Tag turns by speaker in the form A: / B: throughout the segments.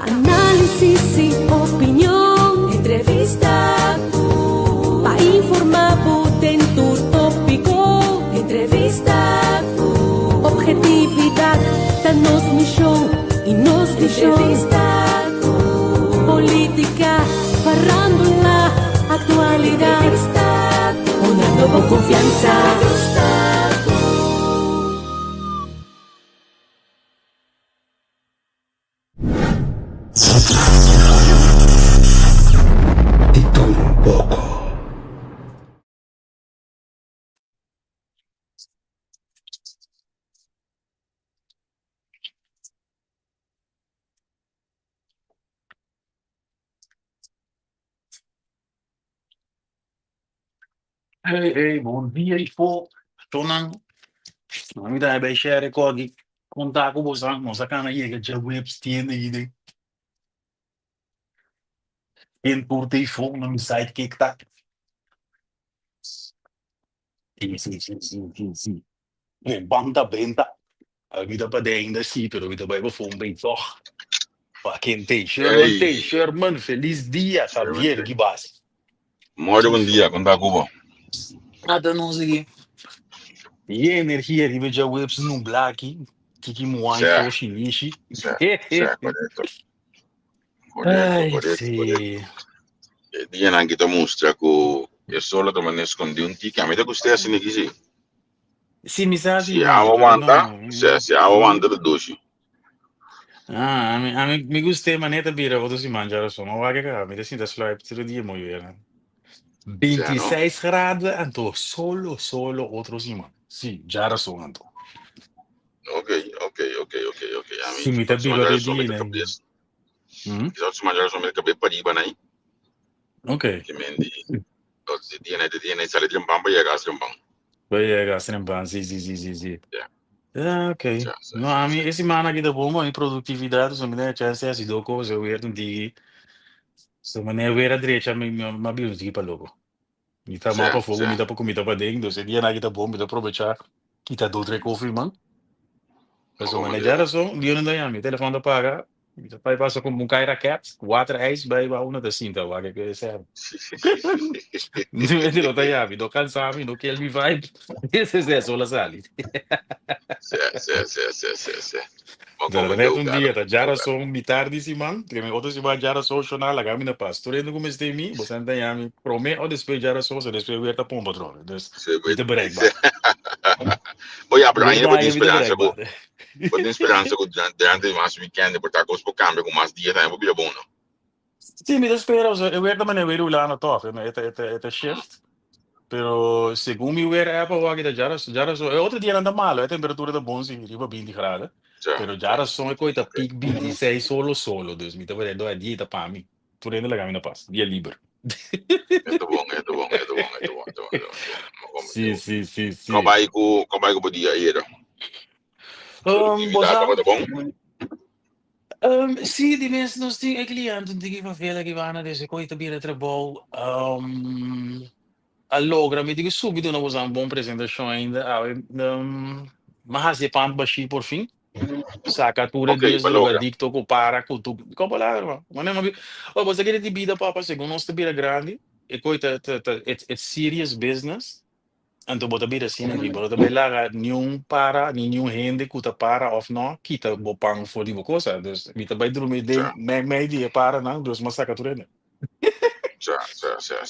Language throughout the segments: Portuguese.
A: Análisis y opinión, entrevista, para informar en tu tópico, entrevista, objetividad, danos misión y nos visión, entrevista, política, farándula, actualidad, entrevista, una nueva confianza, entrevista.
B: De todo un poco.
C: Hey, bom dia, Ifo. Tonan, nami dai bei share ko gi konta ko bosan mo sakana ye ga webs tiene ide. In porte Ifo na mi site kick tak. Sim. Banda benta. A vida pa de ainda sim, pero vida vai voor bem toch. Pa quente,
D: Hey,
C: Sherman, feliz dia, Javier
D: Sherman.
C: Gibas.
D: Muito bom dia, conta Cuba.
C: Nada não sei. E energia ribe ja webs no black. Kiki muai
D: Certo,
C: fo shinishi.
D: correto.
C: Ai,
D: Correto.
C: sim.
D: E dia anche tu mostra che io solo te me escondi un tic, a me te gusta assim aqui sim.
C: Sim, me sabe,
D: Se a
C: mano, pero
D: wanda,
C: não.
D: se a wanda de doce.
C: Me gostei, maneta bira, vou se mangiare só. Ma guarda che mi sinto solo per dire moia.
D: Certo?
C: 26 graus, anto solo outro cima. Sim, já era só anto.
D: Ok. A mim,
C: Sim, me tá
D: se
C: biba
D: mangiare
C: de
D: só me
C: dia,
D: te
C: né?
D: cabeça. Se mangiare só me te cabeça para ir aí,
C: Ok.
D: que mendi. De dia né, sai de um bamba e a gás de um bam.
C: Vai gastar em ban, sim.
D: Yeah,
C: Ah, ok. No, a mim,
D: certo.
C: esse mana aqui da bomba em produtividade, só me dá chance assim, do coisa, eu ia te se me ne vera direita, ma bilhos aqui para logo. Mi tá mapa fogo, mi tá para comida para dentro, se dia na kita bom, mi tá aproveitar, kita do tre coffee, man. Mas o manejar só, dia não dá, mi telefone da paga, mi tá pai passa com um caira cat, water ice, vai para uma da cinta, o que é isso? Não tá já, mi do cansado, mi do que ele me vai, esse é só la sali.
D: Certo. Mas
C: Da
D: como
C: net
D: deu,
C: um
D: cara.
C: dia, tá jara só mi tarde si man, que me outro si man jara só chona la gamina pas. Tu rende como este mi, você não tem mi prome ou depois jara só, se depois eu tá pompa trono. Dus, mi te bereik ba.
D: Poi abro
C: Bereik
D: ainda
C: ba,
D: vou ter
C: mi te
D: esperança,
C: bereik ba.
D: vou ter esperança que durante mais weekend por estar com os câmbio com mais dia também vou vir bom, não?
C: Sim, me espera, eu werd também eu ir lá na tof, é shift. Pero según mi ver é para o que jara só, é outro dia anda mal, a temperatura da bom sim, riba 20 graus. Pero jara só é coisa
D: Ok.
C: pic 26 solo, dus mi te bereik do dia tá para mim. Tu rende la gamina pas, dia livre.
D: É bom. Mas como deu.
C: Sim.
D: Como é que podia ir? Produtividade
C: Bosa,
D: para bom?
C: sim, die mensen nog steeds cliënten die van vele che vanno adesso coi tabire tre bol. Allora, mi dico subito una cosa, un buon presentazione ainda. Mas je pant bashi por fim. Sacatura
D: Ok,
C: dias
D: para
C: droga
D: logra.
C: dicto com para com tu. Como lá, mas não, oh, você quer de vida papa, segundo nós tabira grande. E coita, it's serious business. Anto bota bira assim aqui, bota bem lá, nenhum para, nenhum rende, cuta para, of não, kita bopang for die coisa, dus bita vai dormir de, me dia para, não, dus mas saca tudo, né?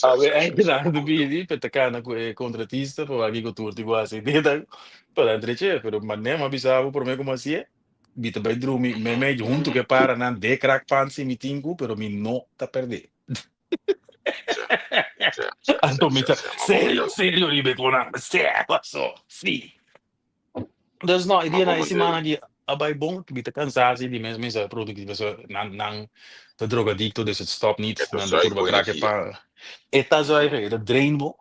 C: A ver, aí lá do bidi, peta cana com contratista, por aqui com turti quase, dita, para entreche, pero mas nem mas bisavo por me como assim é, bita vai dormir, me junto que para, não, de crack pansi mi tingu, pero mi no tá perder. Anto mi tá, sério, ribe com a, sério, só, sim. Dus no,
D: Mas
C: dia na
D: como
C: esse
D: deu?
C: mana aqui, abai bom, bita cansado, de mesmo essa produto, você não, tá drogadicto, dus het stop niet,
D: Então
C: não
D: só
C: tá
D: aí
C: turba
D: com
C: crack
D: energia.
C: pa, eta zo aí, da drain bo.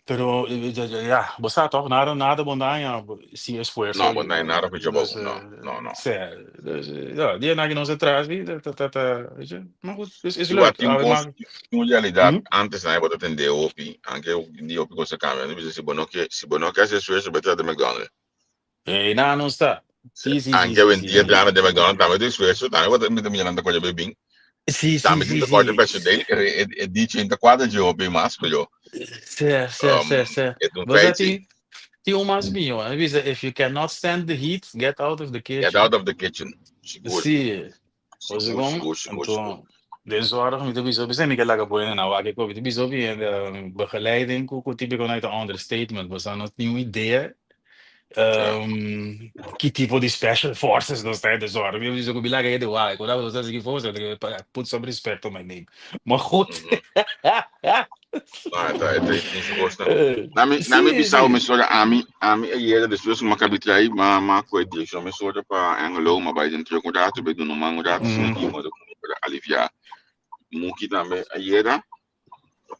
C: Pero ja, você toch nada bom daí, se esforço,
D: Não, mas não é nada para bom.
C: dus,
D: Não.
C: dus, ja, dia na que nós atrás, weet je, maar goed, is
D: Eu
C: leuk,
D: acho que
C: maar,
D: em realidade, antes não ia atender o OP, anche o dia OP você cambia, não precisa se bono que se bono que esse esforço vai ter de McDonald's.
C: não está. Sì, sì, sì,
D: Anche
C: sì,
D: 20
C: sì.
D: anni di McDonald's, dammi di spesso, dammi quando mi danno con gli bambini.
C: Sì, sì,
D: Dammi
C: sì,
D: di cosa
C: sì.
D: penso dei e di 104 giorni mascolo.
C: Sì, sì, sì, sì.
D: E un
C: Was that
D: feiti,
C: the umas mio? If you cannot stand the heat, get out of the
D: get
C: kitchen.
D: out of the kitchen. Sicuro,
C: Sì, così
D: sicuro,
C: come,
D: sicuro, sicuro, sicuro.
C: então, dezorar met de bizo, bisa mi kailangan po yun na wagi ko, met bizo bi en begeleiding ko typical na ito understatement, basta not nieuwe ideeën.
D: Cioè,
C: Que tipo de special forces nós temos tesouro? Eu disse que me larga de uai, quando eu estou aqui força, put some respect on my name. Maar goed.
D: mhm. No, ito yung siguro na. Nami
C: Sì,
D: bisaw
C: sì.
D: mi soda ami a yera después makabitray ma ko edition mi soda pa anglo ma bay dentro ko dato be dun mango dato sin
C: Mhm.
D: di mo para aliviar. Muki tambe a yera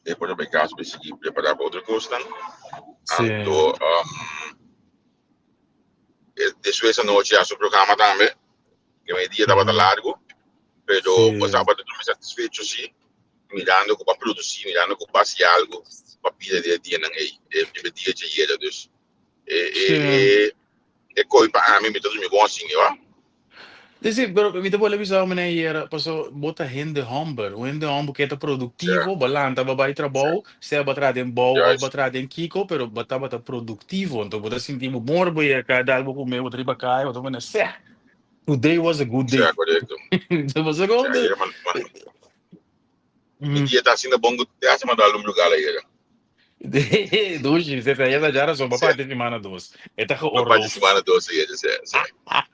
D: e para be caso be seguir preparar para outra costa.
C: Sì.
D: Anto después anoche a su programa tambe que me dia estaba
C: Mhm.
D: largo, pero pues
C: Sì.
D: estaba muy satisfecho sí, mirando que para producir, mirando que pase algo, para pedir de dia nangai, e dia de yera dus.
C: Sì.
D: E coi pa mi metto mi buon signor.
C: Sì, sì, però mi devo avisar me hier, paso bota hindi humber, o hindi humber que é
D: Cioè,
C: produtivo, balanta babai trabalho, se batra den bau ou
D: cioè,
C: batra den kiko, pero bata produtivo, então bota sentimos morbo e cada algo comer, outra riba cai, outra maneira, sé. Today was a good
D: cioè,
C: day.
D: corretto.
C: It was a good
D: Cioè,
C: day.
D: ieri mi
C: Mhm.
D: dia sta sin da bongo te ma dallo un lugar ieri.
C: Dois, você tá aí já só
D: Sì,
C: papai de semana dos. É tá com
D: ma paggi
C: orof.
D: settimana dosso ieri, sì, sì.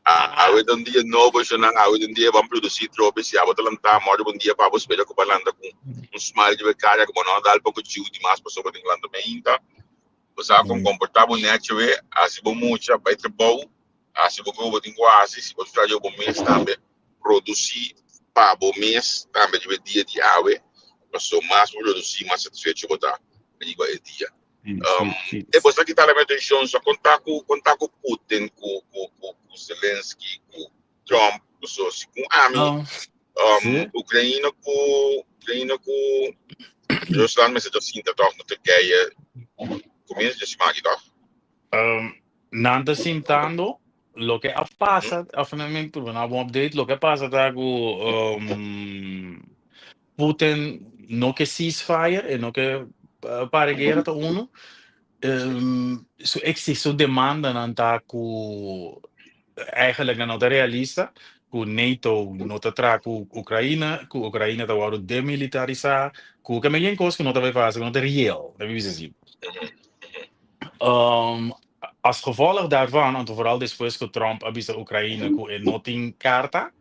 D: Avete un dia nuovo, se non avete un dia van produci troppo, si avete lanta, ma un dia pa spero che parlando con un smile di beccaria come no dal poco giù di mas per sopra di landamento. Sa con comportavo naturally, asi bo mucha, vai trabalho, asi bo como tem quase, se você trabalha bom mês também, produzir para bom mês também de dia de ave, passou mais produzir mais satisfeito botar, digo é dia.
C: Sì.
D: E poi aqui tá a atenção só contar com Putin, com Zelensky, com Trump, so se com Ami,
C: Sì.
D: Ucrânia com Rusland, mas eu sinto toch na Turquia, começo de semana toch?
C: Nanda sintando lo que pasa, finalmente una buona update, lo que pasa da Putin no que ceasefire e no que pare guerra ta uno, so existe so demanda nanta ku eigenlijk na nota realista, ku NATO nota tra ku Ucraina ta waru demilitarizar, ku que me yen cos que nota vai fazer, nota real, dat is assim. Als gevolg daarvan, en vooral depois que Trump avisa Ucrânia que é not in carta,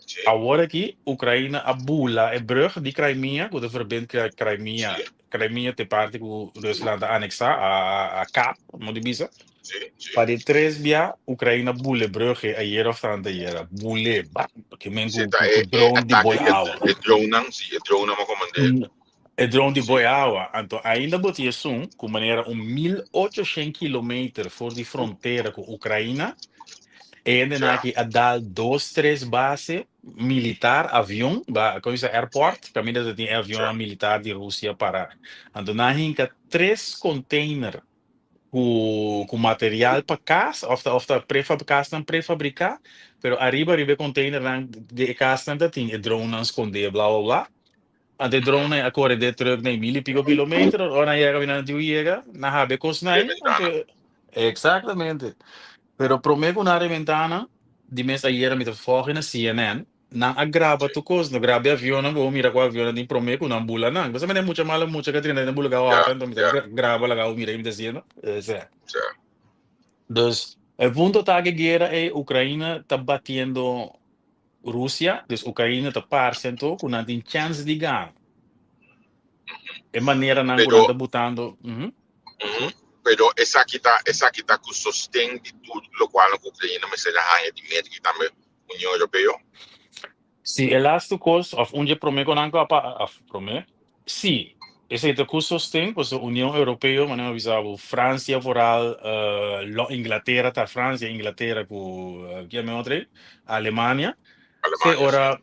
D: Sì,
C: agora que Ucrânia abula a brug die Crimea, que verbindt
D: sì,
C: Crimea te parte que Rusland anexa a Kap, moet je bisa.
D: sì, sì.
C: Para de três via, Ucrânia bule brug a hier of aan de hier, bule, que men
D: Senta,
C: ku
D: è
C: drone di boy
D: attacchi
C: awa.
D: che drone, sì, è drone ma comandare.
C: É drone de
D: Sì,
C: boiawa. Então, ainda botia som, com maneira 1800 km voor die fronteira com Ucrânia. E ainda
D: cioè,
C: aqui a dar dois, três bases militar, avião, coisa airport, caminho de tem
D: cioè,
C: avião militar de Rússia para. Então, na hinca três containers com material para casa, of the prefabricar, pero arriba container de casa não tem, e drone não esconder, blá blá blá. A de drone a corre de terug naar mil pico kilometer, o na llega na tiu llega, na habe
D: le
C: cosnai,
D: ventana.
C: exactamente. Pero promego na ventana, di mesa ieri met de volgende CNN, na agraba
D: Sì,
C: tu cos, no grabe avião, não vou mirar com avião, nem promego na bula não. Você me tem muita mala, muita que na bula ga
D: yeah,
C: ota, então me
D: yeah,
C: grava lá ga mira im dizendo,
D: cioè,
C: Dus el punto está que guerra é Ucrânia tá batendo Rússia, dus Ucrânia tá parcento com tem chance de ganhar. É maneira não que
D: però,
C: tá botando.
D: mhm, però essa que tá com sostém di tutto lo quale l'Ucraina mi será anche di mezzo che também União Europeia.
C: Se elasto cos of onde promete não que a promete. Sim, esse é o custo tem, pois a União Europeia, mas não avisava França foral, Inglaterra, tá França, Inglaterra com que é outra, Alemanha. Se
D: Alemania, sì.
C: ora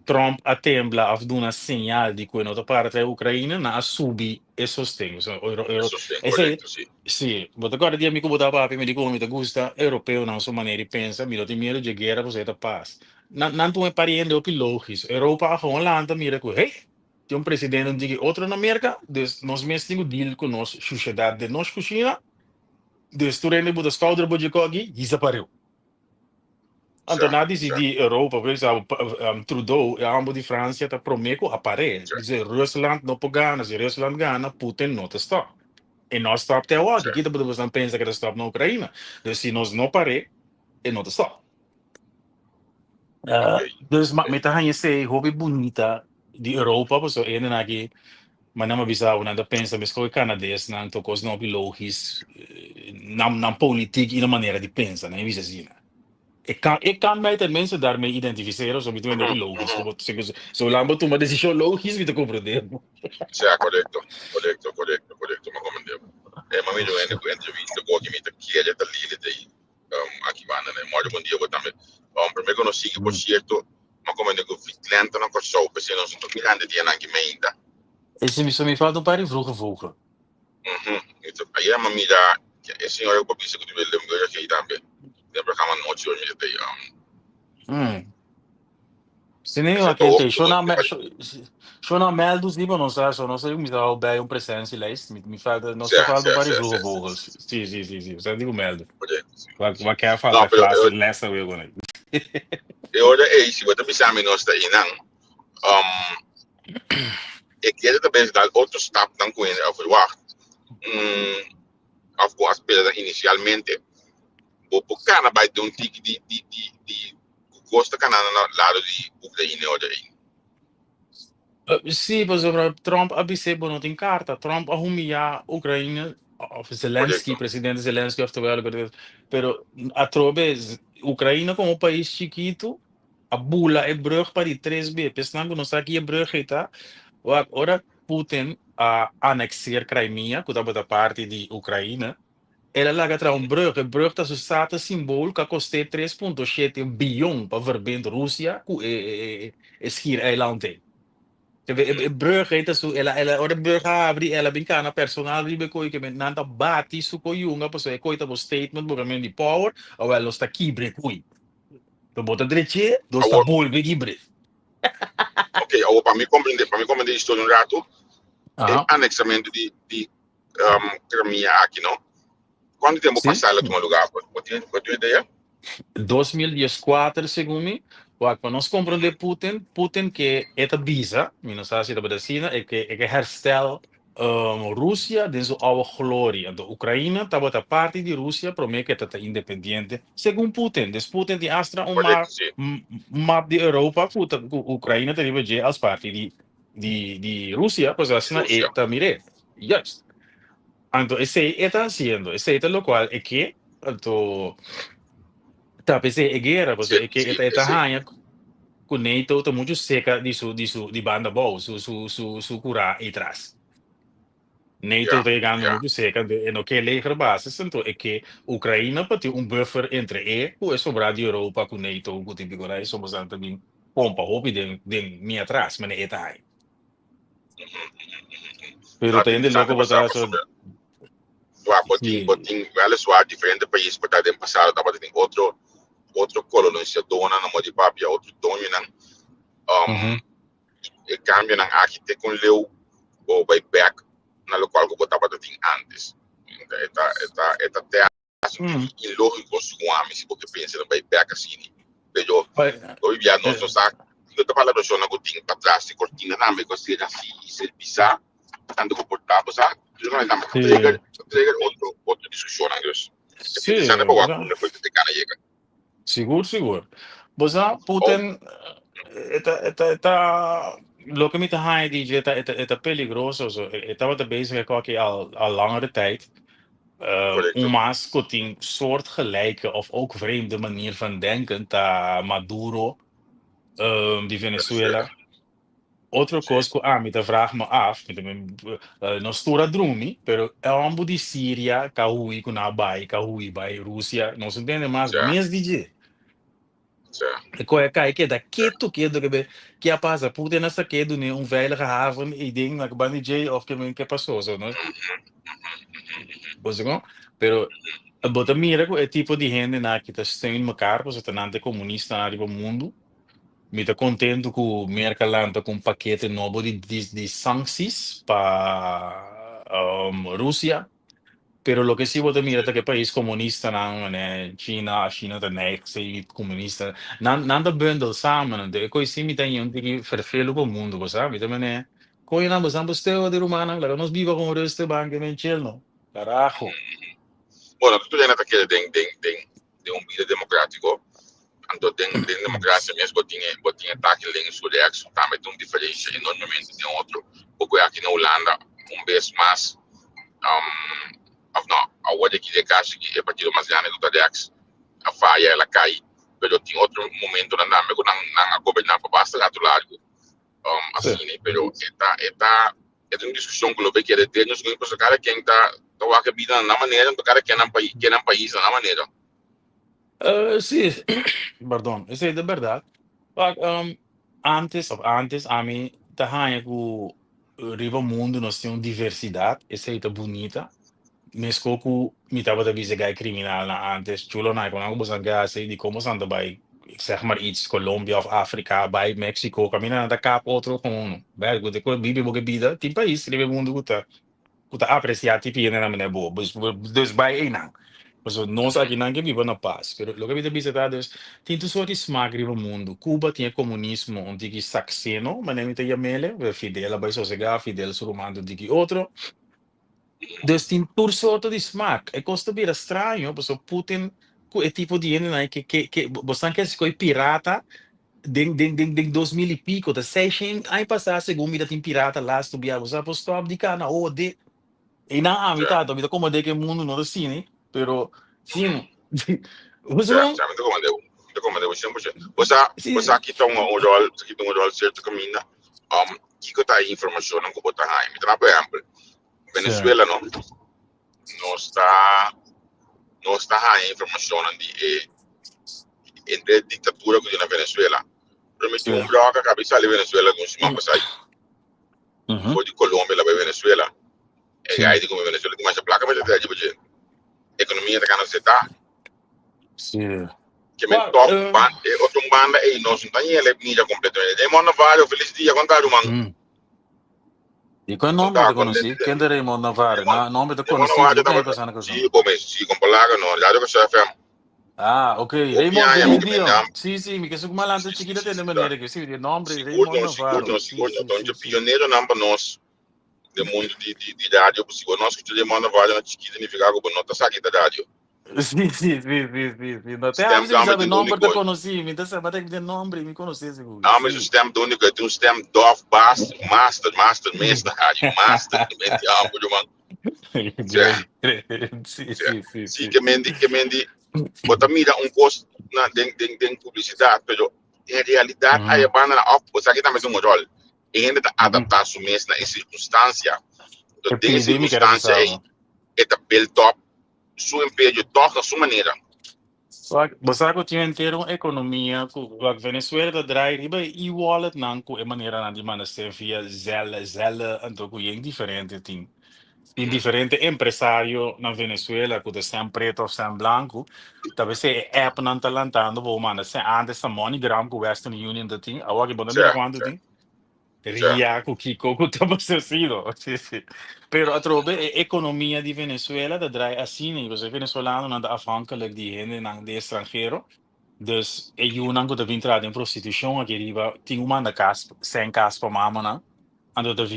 C: Trump a tembla a una señal di cui nota parte Ucraina na subi e sostegno.
D: Eso sí,
C: E se
D: correcto, sí.
C: sì, ma agora di amico bota papi mi dico mi gusta europeu na sua maneira de pensa, mi doti miedo de guerra você ta paz. Não tu é pariente o pilogis. Europa gewoon landa mira ku, hey, tem presidente de outro na América, dus nós mesmos temos deal com nós sociedade de nós cozinha, dus tu rende bota scouder boje kogi, desapareceu.
D: Certo,
C: Antonadi si di Europa, per esempio, Trudeau e ambo di Francia ta promeco appare.
D: certo,
C: Dice Rusland non può ganare, se Rusland gana, Putin non te stop. E non stop te a che
D: certo.
C: kita podemos não pensa que te stop na Ucrânia. Dus se nós não pare, e não te stop.
D: Ok,
C: Dus
D: ok.
C: met gaan je say, hobby bonita di Europa, pues so ene na que manama bisa una da pensa mes coi canadense na to cos no logis nam politiek in een maniera di pensa, né? Visa assim. Ik kan mij tenminste daarmee identificeren, zo meteen ook logisch.
D: Ujú.
C: Zolang we toen maar decissie logisch weer te comprenderen.
D: Sea correcto, correcto, correcto, correcto, ma come devo. Ma mi devo entrevista con chi mi chiede da lì dei aqui vanno nel modo con Dio também. Per me conosci che por cierto, ma come devo Finlandia non corso, perché non sono grande di anche meinda.
C: Esse me fala um par vroeger volgen.
D: Aí a mamma da e signore poi se tu vedi le che também. Sempre chiama noce o mi dei
C: Se nem
D: se
C: aquele
D: to
C: tem, show na mel dos Líbanos, só não sei me dá o bem presença lijst. Me fala, não se fala do par vroeger volgens. Sim. Você digo mel. Wat quer falar
D: No, però
C: classe lessa eu agora.
D: e ora e si vota bisami nostra inang e chiede da pensa dal outro step dan kuin of wacht of course pela inicialmente o kana by don't think di costa canana lado di Ucraina ora
C: Sim, por exemplo, Trump abisebo não tem carta. Trump arrumia Ucrânia, of Zelensky,
D: correcto
C: presidente Zelensky, oftewel, pero a trobe, Ucrânia como um país chiquito, a bula é brug para die 3B. Pensando não está aqui é brug, tá? Ora Putin a annexeer Crimea, que estava da parte de Ucrânia, ela laga tra brug, en brug dat staat een symbool que custa 3,7 bilhão para verbinden Rússia com schiereiland. Brug heet dat zo, ela ora brug abri, ela bincana personal ribe koi que nanta bati su ko yunga, pues e koi tabo statement bo men di power, o elo sta kibre koi. To bota dreche, do sta bolve kibre.
D: ok o para mi comprende isto un rato e annexamento di Crimea aqui não quanto tempo passaram no lugar pode ideia
C: 2014, segundo me, para nós compreender Putin que é visa, não sei se é da China, é que herstel Rússia de sua oude glória. A Ucrânia estava a parte de Rússia, promete que está independente. Segundo Putin, Putin de astra map de Europa, a Ucrânia teria já als parte de Rússia, pois assim é também. Yes. Então, esse está haciendo, esse é o qual é que, tá, pensei, é guerra, você é que esta ranha com NATO está muito seca de banda boa, su curar e traz. NATO está chegando muito seca, e não quer leger bases, então é que Ucrânia pode ter buffer entre e o sobrar de Europa com NATO, com o típico aí, somos também pompa, hobby de minha atrás, mas é esta aí. Pero tem de louco botar só.
D: Botin wel zwaar diferente país para ter passado, tava tem outro colonizador na mão de papi, outro dominant e cambia na aqui com leu ou vai back na local que botava tem antes eta terra ilógico suami se porque pensa no vai back assim pero hoje já não só eu tô falando só na gotinha para trás de cortina também que seja assim se pisar tanto comportado sabe eu não estava trigger outra discussão antes
C: sim
D: depois de cara chega
C: seguro bosa Putin lo que me está dizendo é peligroso estava bezig al langere tijd mas que soortgelijke of ook vreemde manier van denken ta Maduro de Venezuela. Outra coisa que me vraag me af, não estou a dormir, pero é ambo de Síria, Kahui, Kunabai, Kahui, Bai, Rússia, não se entende mais, mesmo DJ. E qual que daqui que a passa, Putin nessa que do veilige haven, e ding na bani J of que passou, zo, não? Você não? Pero a bota mira é tipo de gente na que está sem elkaar, você tá nante comunista na do mundo, me tá contento com o Merkelanda com paquete novo de sanções para Rússia. Pero lo que sí vos te miras que país comunista na né China também que comunista nada bundle samen de coi sim tem um que vervelo com o mundo sabe também né coi na ambos teu de romana lá nós viva com o resto banco men chelo carajo.
D: Bueno, tu tens aquele de vida democrático. Então, tem democracia mesmo, botinha ataque em Sudex, também tem uma diferença enormemente de outro, porque aqui na Holanda, vez mais, of não, a outra que de casa que é partido mais grande do Sudex, a faia ela cai, mas tem outro momento na name que não governar para basta gato largo, assim, né, mas é uma discussão que eu vejo que é de nos que cara quem tá a vida na maneira, então cara que é país na maneira.
C: Sí, perdón, eso es de verdad. Antes, a mí, tahanha que riba mundo nós temos diversidade, essa é bonita. Mas que me tava da visa gai criminal na antes, chulo na quando eu buscar gas de como são bei, zeg maar iets, Colombia of Afrika, bij Mexico, caminhando da capa outro com, bem, que depois bibi boga bida, tem país, riba mundo que tá apreciar tipo na maneira boa, dus bij een não. Mas nós aqui não que viva na paz. Pero lo que me visitar é tem tudo sorte smaak no mundo. Cuba tinha comunismo, onde que saxeno, mas nem tem mele, Fidel vai sossegar, Fidel surumando de que outro. Dus tem tudo sorte de smaak. É costa bem estranho, porque Putin é tipo de gente né que você quer se pirata de 2000 e pico, de 600 aí passar segundo me tem pirata lá, tu bia, você apostou abdicar na ode. E na amita, vida como de que mundo não assim, né? Pero sim, você não
D: Já me recomendeu 100%. Você aqui está um rol certo caminho, que tá aí informação não que botar aí. Me por exemplo, Venezuela não está aí informação de entre ditadura que tem na Venezuela. Prometi bloco a cabeça de Venezuela com cima passar. Foi de Colômbia lá para Venezuela. É aí de como Venezuela tem mais placa mas até de economia da cana se tá.
C: Sim.
D: Que me top outro banda aí nós não tem ele mídia completamente. De mano vários feliz dia contado mano.
C: E qual nome de conheci? Quem de Raymond Navarro? Nome de conheci? Quem passando com
D: sim, como sim, com palavra não, já do que FM.
C: Ah, ok. Raymond Navarro. Sim, me que sou malante chiquita tem de maneira que sim, de nome Raymond Navarro.
D: Seguro, então pioneiro não para nós. Do mundo de rádio possível. Nós que de Raymond Navarro na chiquita nem ficar com nota saque da rádio.
C: Sim. Até a gente sabe o nome da conheci, me dá saber que tem nome, me conhece seguro.
D: Não, mas o sistema do único, tem um sistema DOF, Master, rádio, Master, Sim, que mendi, bota mira post na den publicidade, pero em realidade aí a banda na off, você aqui também tem um rol. E ainda tá adaptar su mês na circunstância. Então, tem circunstância aí, é tá build up, su emprego toca a sua maneira.
C: Você que tinha inteiro uma economia que a Venezuela da drive riba e wallet não com a maneira na demanda ser via zelle então que é diferente tem diferente empresário na Venezuela que são preto ou são branco talvez é app não tá lançando vou mandar se antes a MoneyGram com Western Union da tem agora que bom não quanto tem Ria com Kiko que tá parecido pero a trobe a economia de Venezuela da drive assim né você venezuelano não anda afhankelijk de gente não de estrangeiro dus e eu não gosto de entrar em prostituição aqui riba tem uma na casa sem casa para mama não ando de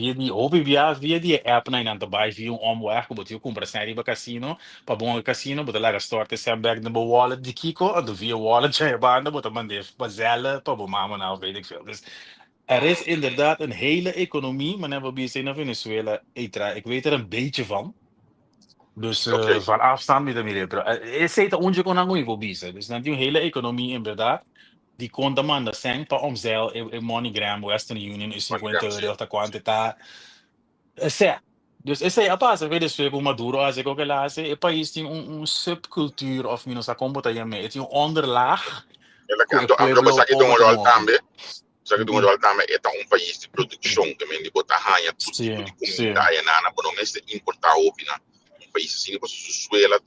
C: via de app na não vai via omweg que eu compra sem riba casino para bom casino botar lá gastar sem back no wallet de Kiko ando via wallet já banda botar mandar para zela para mama não weet ik veel dus is inderdaad een hele economie, maar hebben we bezig in Venezuela. Ik weet er een beetje van. Dus van afstand met de milieu. Is het onje kon aan hoe bezig. Dus dan die hele economie inderdaad. Die kon de man dat zijn para omzeil in MoneyGram, Western Union is 50 euro da quantità. Dus essa é a passa, Venezuela com Maduro, als ik ook helaas, é país tem subcultuur of minus a combo tá yame, tem onderlaag.
D: Ela
C: com o
D: canto abra
C: pueblo
D: para que
C: povo
D: um
C: te
D: rol
C: move.
D: também. Sabe que um rol também é um país de produção que me bota ranha tudo tipo de
C: Sim,
D: comida aí na não é importar opina. Um país assim para suela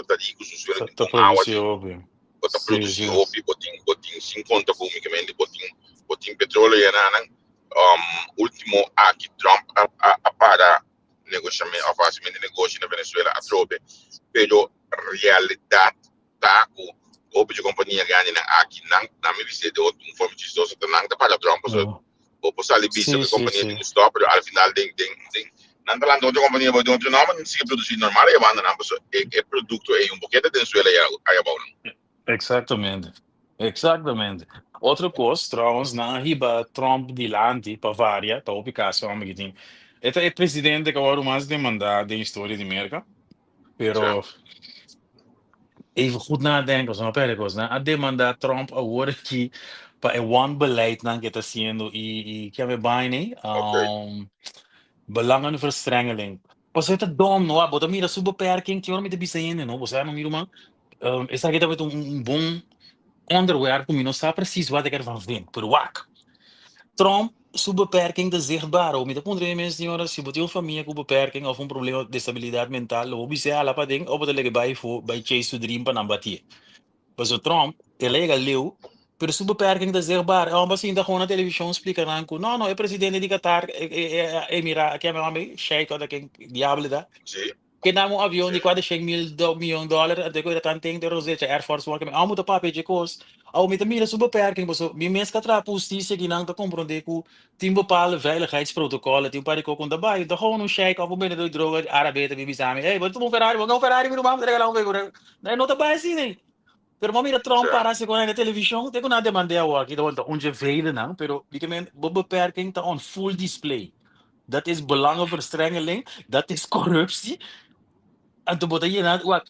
D: tá rico, suela tem
C: tá
D: com água de
C: produzindo, óbvio.
D: bota
C: Sim,
D: produzir
C: sim.
D: opi, botin 50 bumi que me botin petróleo aí na último aqui Trump a para negociamento, a fazer negócio na Venezuela a trobe, pero realidade tá o de companhia ganha aqui na me visita de outro forma de estou não tá para Trump
C: Ah,
D: o posali bisa
C: sim,
D: que a
C: sim,
D: companhia
C: sim.
D: tem stop pero al final tem não tá lá outra companhia vai de outro nome não se produzir normal e banda não é produto é um pouquinho da Venezuela aí bom
C: Exatamente. Exatamente. Outra coisa, trouwens, na riba Trump di lanti, Bavaria, tá o Picasso, amo que tem. Esta é presidente que agora mais demandado da história de América,
D: sim
C: pero even goed nadenken, zo'n perikos, né? A demanda Trump agora que para o one beleid na que está sendo e que é bem,
D: ok
C: belangenverstrengeling. Pas het dom, no, bota mira subbeperking, que met de bisayen, no, você não mira man. Essa aqui talvez bom onderwerp om je nog staat precies wat ik ervan vind. Per wak. Trump, sua beperking de zichtbaar. Om je te ponderen mensen die horen, je een familie met beperking of een probleem de stabiliteit mentaal. Hoe bij zij alle ding op het leggen bij Chase to Dream van Ambatie. Maar zo Trump, te legal leeuw, per sua beperking de zichtbaar. En we zien dat gewoon op televisie spreken aan. No, é presidente de Qatar, Emiraat, que é meu amigo, Sheikh, ou daquele diabo da.
D: sim
C: Que dá um avião de
D: sim
C: quase $100 milhões, até que ele tem de rosete, Air Force One, que há muito papel de coisa. Ao me também super perking, mas me mesmo que a justiça que não está compreender que tem bepaalde veiligheidsprotocollen, tem para que com daarbij, dan gewoon een shake of binnen de droga, Arabië, te samen. Hey, wat moet Ferrari, wat Ferrari, we doen regalar weg. Nee, não tá bem assim, né? Pero mira Trump
D: sim
C: para se com na televisão, tem que não demandar o aqui, onde veio não, pero die men beperking tá on full display. Dat is belangenverstrengeling, dat is corruptie. En toen botte je na wat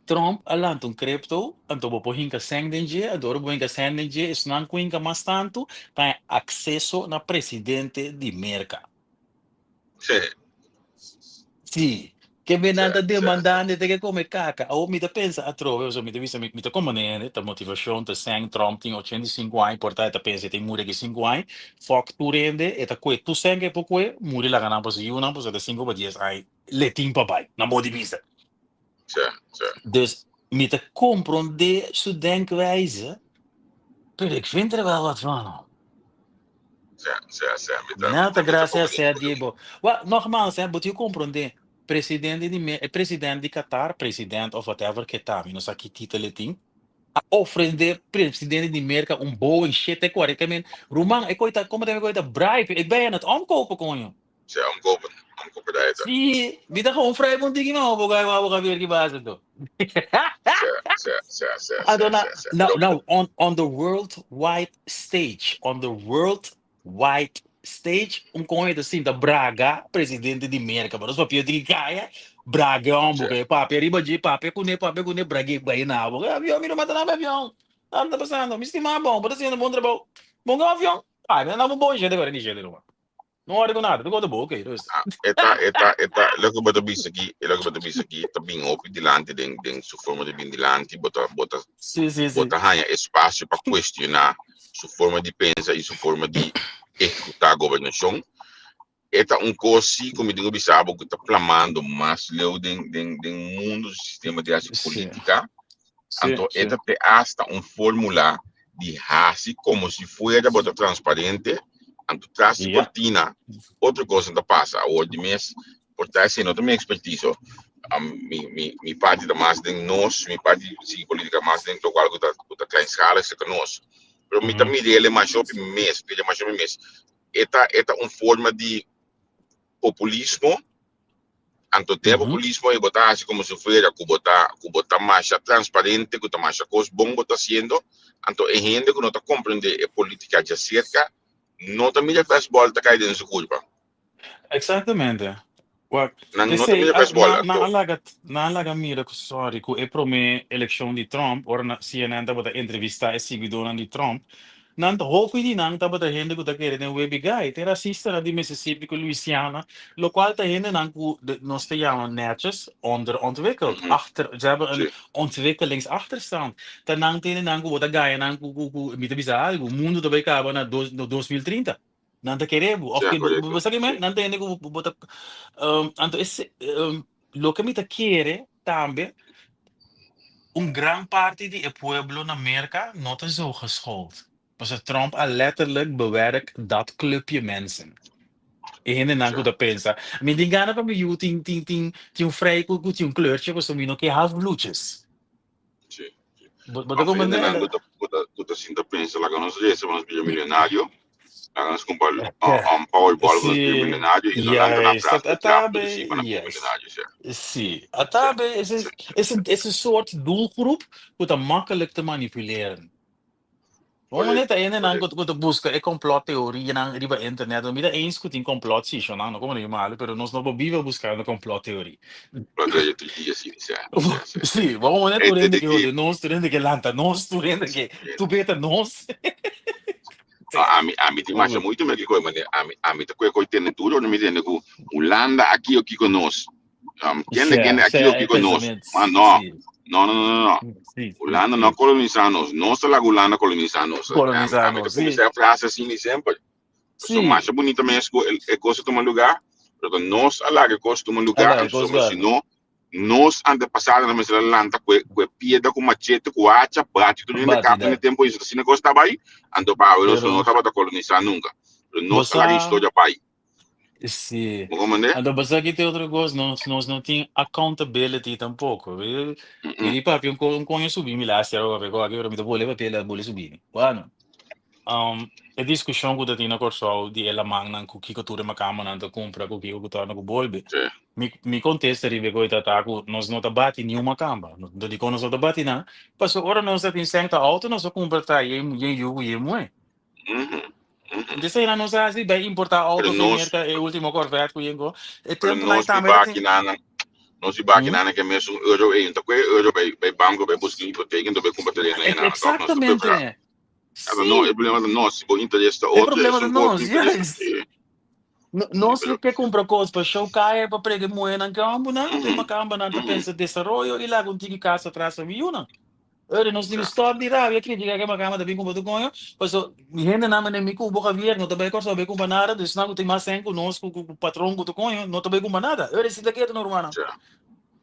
C: Trump alant un crypto, en toen bopo hinka sengdenje, en door bo hinka sengdenje, is nan kuinka mas tanto, tem acesso na presidente di Merca.
D: sim
C: Sì, che me nanta
D: sim
C: demandando te che come caca, o mi da pensa a trove, so mi da vista mi da come ne, ta motivazione te sang Trump ting 85 anni, porta ta pensa te mure che 5 anni, fuck tu rende, e ta que tu sang po que, muri la ganampo si una, po sa da 5 pa 10 anni, le timpa bai, na mo di vista.
D: sim
C: Dus met de compromise zo denkwijze, ik vind er wel wat van. Minata gracias sea Diego. Well, nogmaals, hè, moet je comprender. President de Qatar, president of whatever que tá, não sei que título tem. A ofrender president de Amerika boa shit, é correto. I mean, Roman, ik ooit, como ik ooit bribe, ik ben aan het omkopen kon je.
D: sim omkopen daar
C: Zie, wie dat gewoon vrij moet dingen, maar we gaan weer die basis doen. Adona, now on the worldwide stage, com ele assim, da Braga, presidente de América, mas os papéis de Gaia, Braga, papel riba de papel com ne Braga, vai na água, avião, mira, mata na avião, tá passando, me estima bom, pode ser um bom trabalho, bom avião, não bom jeito agora, nem jeito, não olha com nada, não boa, ok,
D: eta logo bota bisa aqui tá bem open de lante den sua forma de bem de lante bota
C: sim,
D: hanya espaço para questionar sua forma de pensar e sua forma de executar a governação eta coisa como digo bisabo que tá plamando mas leu den mundo do sistema de arte política então eta te hasta fórmula de hasi como se fuera bota transparente anto traz cortina outra coisa que passa hoje mês por estar sendo também expertise mi parte da mais de nós mi parte de política mais dentro do algo da klein escala se nós pero mi também ele mais op mês eta forma de populismo anto de populismo e botar assim como se fuera botar mais transparente que mais coisa bom botar sendo anto é gente que não tá compreende a política de cerca não também já faz volta cair dentro da culpa.
C: Exatamente. Well,
D: não também já faz bola.
C: Na alaga mira, sorry, que é para mim eleição de Trump, ou na CNN da bota entrevista é seguidora de Trump, Nanta hopefully nang taba ta gente ko ta kere den webigay. Tera sister na di Mississippi ko Louisiana. Lo qual ta gente nang ku nos te jaman netjes onderontwikkeld. Ze hebben een ontwikkelingsachterstand. Ta nang tene nang ku wata gaya nang ku mita bisa ku mundo ta kaba na 2030. Nanta kerebu. Of ke basta ke men nanta ene ku bota anto esse lo que mita kere tambe gran parte die pueblo in Amerika not zo geschoold. Dus Trump al letterlijk bewerkt dat clubje mensen. En dan goed pensa. Maar die gaan van mij ting een vrij goed een kleurtje, dus we nog half bloedjes.
D: Sì.
C: Wat
D: Ma
C: dat
D: fede
C: man
D: nango da sinta pensa la conosce adesso, ma non milionario. La scompar Powerball con il milionario e non lanka na
C: Juist,
D: praat
C: Atabe,
D: dus iemand
C: juist.
D: milionario, sì.
C: Zie, Atabe is een soort doelgroep wat makkelijk te manipuleren. Vamos net ainda não quando busca é complot-teoria na riba internet, não me dá eens que tem complot sim, não como nem mal, pero nós não vive buscando complot-teoria.
D: Plateia dia sì, sì.
C: Sim, vamos net turende que hoje nós turende que lanta, nós turende que tu beta nós.
D: A mi ti masha muito me que coi, mas a mi te coi tem tudo, não me entende que Holanda aqui o que conosco. Quem aqui o que conosco. Mas não. Holanda não colonizanos, nós lá Holanda colonizanos. A mim comecei a frase assim sempre. So mais bonita mesmo é coisa tomar lugar, porque nós lá que coisa tomar lugar, somos se não nós antepassados na mesma lanta com piedra com machete com hacha bate tudo ainda capa no tempo isso se não gostava aí ando para nós não estava a colonizar nunca. Nós lá que história pai.
C: Sim. Então, basta que tem outra coisa, nós não tem accountability tampouco. E papi, um subir me lá, se era o que eu me dou boleia pela boleia subir. Bueno, a discussão que eu tenho na corso de ela mangnan com que cultura macama não compra com que eu tô na com bolbe. Me contesta ribe que eu tá com nós não tá bate nenhuma camba. Não digo nós não tá bate não. Passou hora nós tá pensando alto nós só compra tá e eu moe. Então se não sabe bem importar autos em América é o último corvette que eu é tempo lá também.
D: Nós se bate nada que mesmo euro então que euro bei banco bei buscar hipoteca então bei comprar terreno na.
C: Exatamente.
D: Não, é problema de nós, se o interesse da outra,
C: é problema de nós, nós que compra coisas para show cair para pregar moeda na campo, não tem uma campo não tá pensa desenvolvimento e lá contigo casa atrás da viúna. Nós temos stop de raiva, crítica que uma campo também como tu conho, pois o gente não me com boca verde, não também corso bem com nada, dus não tem mais sem com nós com o patrão com tu conho, não também com nada. Se daqui é normal.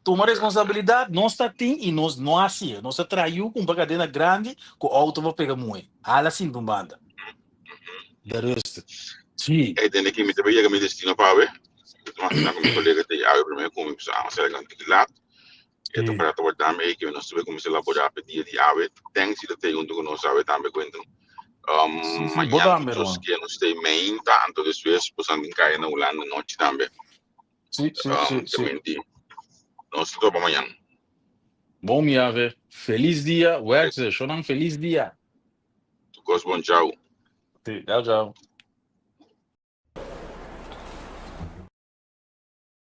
C: Toma responsabilidade, nós está tem e nós não assim, nós traiu com uma cadeia grande que o auto vai pegar muito. Hala assim com banda. Da resto. Sim.
D: É dentro que me também chega me destino para ver. Mas na como colega te já eu primeiro como a ser gantilat. E to para to também que nós sabe como se elaborar pedir de ave, tem sido tem que nós sabe também quando manhã nós que nós tem main tanto de suas posando em cair na Holanda noite também.
C: Sim.
D: Nós se topa amanhã.
C: Bom dia, feliz dia, Wex, Shonan, feliz dia.
D: Tu bom tchau.
C: Tchau.